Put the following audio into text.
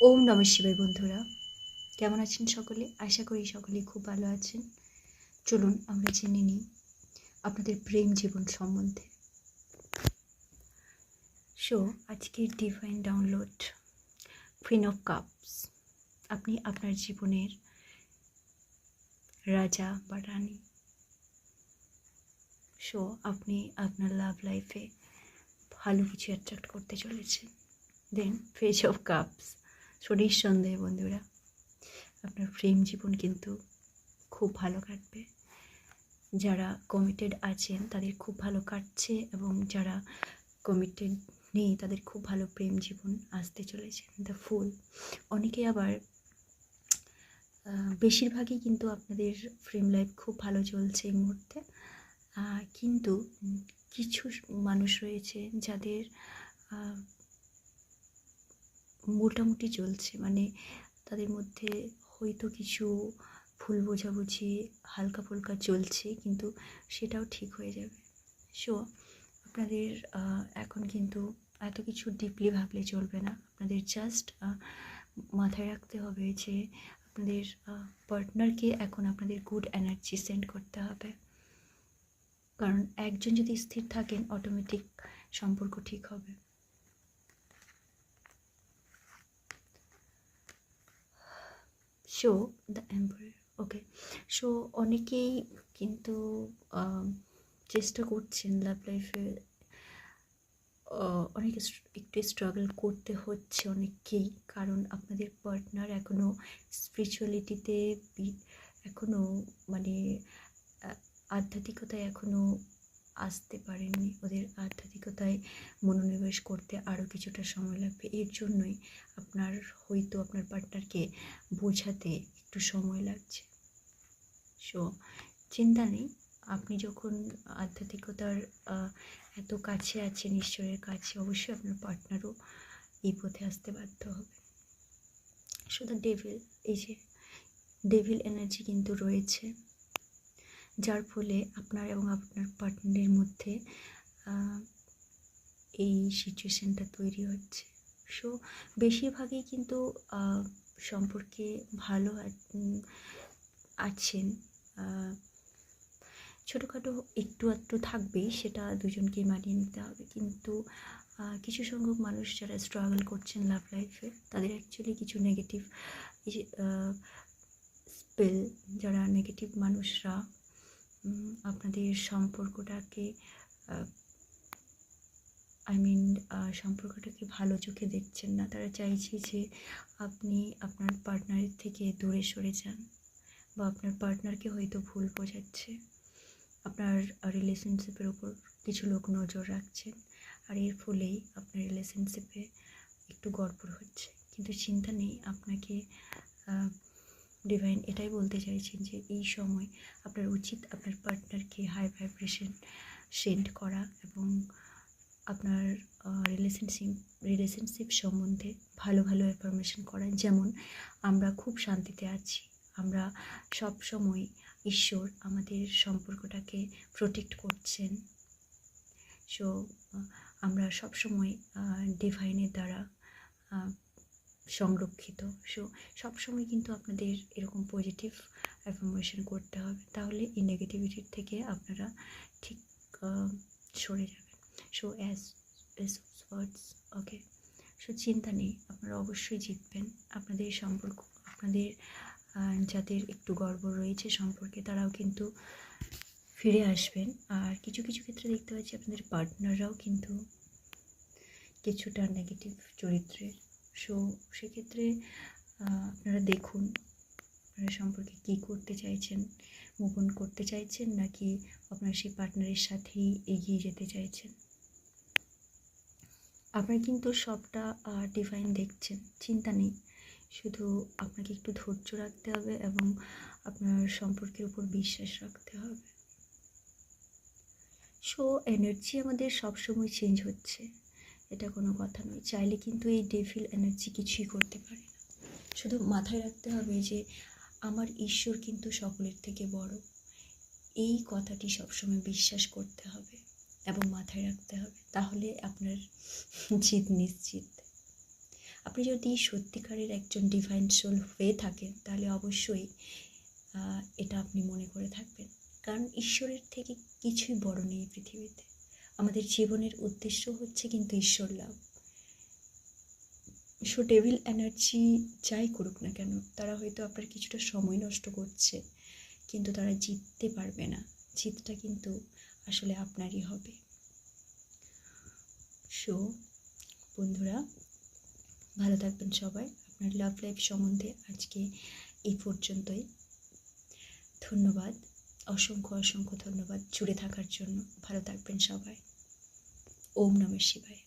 ওম নমঃ শিবায় বন্ধুরা, কেমন আছেন সকলে? আশা করি সকলেই খুব ভালো আছেন। চলুন আমরা জেনে নিই আপনাদের প্রেম জীবন সম্বন্ধে। সো আজকের divine download, queen of cups. আপনি আপনার জীবনের রাজা বা রানী। সো আপনি আপনার লাভ লাইফে ভালো কিছু অ্যাট্রাক্ট করতে চলেছেন। দেন পেজ অফ কাপস। সো নিঃসন্দেহে বন্ধুরা, আপনার প্রেম জীবন কিন্তু খুব ভালো কাটবে। যারা কমিটেড আছেন তাদের খুব ভালো কাটছে, এবং যারা কমিটেড নেই তাদের খুব ভালো প্রেম জীবন আসতে চলেছে। দ্য ফুল। অনেকে আবার বেশিরভাগই কিন্তু আপনাদের প্রেম লাইফ খুব ভালো চলছে এই মুহূর্তে, কিন্তু কিছু মানুষ রয়েছে যাদের মোটামুটি চলছে, মানে তাদের মধ্যে হয়তো কিছু ভুল বোঝাবুঝি হালকা ফুলকা চলছে, কিন্তু সেটাও ঠিক হয়ে যাবে। সো আপনাদের এখন কিন্তু এত কিছু ডিপলি ভাবলে চলবে না। আপনাদের জাস্ট মাথায় রাখতে হবে যে আপনাদের পার্টনারকে এখন আপনাদের গুড এনার্জি সেন্ড করতে হবে, কারণ একজন যদি স্থির থাকেন অটোমেটিক সম্পর্ক ঠিক হবে। So the empire. Okay, so অনেকেই কিন্তু চেষ্টা করছেন লাভ লাইফে, অনেক একটু স্ট্রাগল করতে হচ্ছে অনেককেই, কারণ আপনাদের পার্টনার এখনও স্পিরিচুয়ালিটিতে এখনও মানে আধ্যাত্মিকতায় এখনও আসতে পারেননি। ওদের আধ্যাত্মিকতায় মনোনিবেশ করতে আরও কিছুটা সময় লাগবে। এর জন্যই হয়তো আপনার পার্টনারকে বোঝাতে একটু সময় লাগছে। সো চিন্তা নেই, আপনি যখন আধ্যাত্মিকতার এত কাছে আছেন, ঈশ্বরের কাছে, অবশ্যই আপনার পার্টনারও এই পথে আসতে বাধ্য হবে। সো দ্য ডেভিল, এই যে ডেভিল এনার্জি কিন্তু রয়েছে, যার ফলে আপনার এবং আপনার পার্টনারের মধ্যে এই সিচুয়েশানটা তৈরি হচ্ছে। সো বেশিরভাগই কিন্তু সম্পর্কে ভালো আছেন, ছোটোখাটো একটু আধটু থাকবেই, সেটা দুজনকেই মানিয়ে নিতে হবে। কিন্তু কিছু সংখ্যক মানুষ যারা স্ট্রাগল করছেন লাভ লাইফে, তাদের অ্যাকচুয়ালি কিছু নেগেটিভ স্পেল, যারা নেগেটিভ মানুষরা আপনাদের সম্পর্কটাকে সম্পর্কটাকে ভালো চোখে দেখছেন না। তারা চাইছে যে আপনি আপনার পার্টনারের থেকে দূরে সরে যান, বা আপনার পার্টনারকে হয়তো ভুল বোঝাচ্ছে। আপনার রিলেশনশিপের ওপর কিছু লোক নজর রাখছেন, আর এর ফলেই আপনার রিলেশনশিপে একটু গড়বড় হচ্ছে। কিন্তু চিন্তা নেই, আপনাকে ডিভাইন এটাই বলতে চাইছেন যে এই সময় আপনার উচিত আপনার পার্টনারকে হাই ভাইব্রেশন সেন্ড করা, এবং আপনার রিলেশনশিপ সম্বন্ধে ভালো ভালো ইনফরমেশন করা। যেমন, আমরা খুব শান্তিতে আছি, আমরা সব সময় ঈশ্বর আমাদের সম্পর্কটাকে প্রোটেক্ট করছেন। সো আমরা সবসময় ডিভাইনের দ্বারা সংরক্ষিত। সো সবসময় কিন্তু আপনাদের এরকম পজিটিভ অ্যাফার্মেশন করতে হবে, তাহলে এই নেগেটিভিটির থেকে আপনারা ঠিক সরে যাবেন। সো অ্যাজ ওয়ার্ডস। ওকে, সো চিন্তা নেই, আপনারা অবশ্যই জিতবেন। আপনাদের সম্পর্ক, আপনাদের যাদের একটু গড়বড় রয়েছে সম্পর্কে, তারাও কিন্তু ফিরে আসবেন। আর কিছু কিছু ক্ষেত্রে দেখতে পাচ্ছি আপনাদের পার্টনাররাও কিন্তু কিছুটা নেগেটিভ চরিত্রের। সো সেক্ষেত্রে আপনারা দেখুন আপনারা সম্পর্কে কী করতে চাইছেন, মুভ অন করতে চাইছেন, নাকি আপনার সেই পার্টনারের সাথেই এগিয়ে যেতে চাইছেন। আপনারা কিন্তু সবটা ডিভাইন দেখছেন, চিন্তা নেই। শুধু আপনাকে একটু ধৈর্য রাখতে হবে এবং আপনার সম্পর্কের উপর বিশ্বাস রাখতে হবে। সো এনার্জি আমাদের সবসময় চেঞ্জ হচ্ছে, এটা কোনো কথা নয়। চাইলে কিন্তু এই ডেভিল এনার্জি কিছুই করতে পারে না। শুধু মাথায় রাখতে হবে যে আমার ঈশ্বর কিন্তু সকলের থেকে বড়। এই কথাটি সবসময় বিশ্বাস করতে হবে এবং মাথায় রাখতে হবে, তাহলে আপনার জিত নিশ্চিত। আপনি যদি সত্যিকারের একজন ডিভাইন সোল হয়ে থাকেন তাহলে অবশ্যই এটা আপনি মনে করে থাকবেন, কারণ ঈশ্বরের থেকে কিছুই বড় নেই পৃথিবীতে। আমাদের জীবনের উদ্দেশ্য হচ্ছে কিন্তু ঈশ্বর লাভ। সো ডেভিল এনার্জি যাই করুক না কেন, তারা হয়তো আপনার কিছুটা সময় নষ্ট করছে, কিন্তু তারা জিততে পারবে না। জিতটা কিন্তু আসলে আপনারই হবে। সো বন্ধুরা, ভালো থাকবেন সবাই। আপনার লাভ লাইফ সম্বন্ধে আজকে এই পর্যন্তই। ধন্যবাদ, অসংখ্য অসংখ্য ধন্যবাদ জুড়ে থাকার জন্য। ভালো থাকবেন সবাই। ওম নমঃ শিবায়।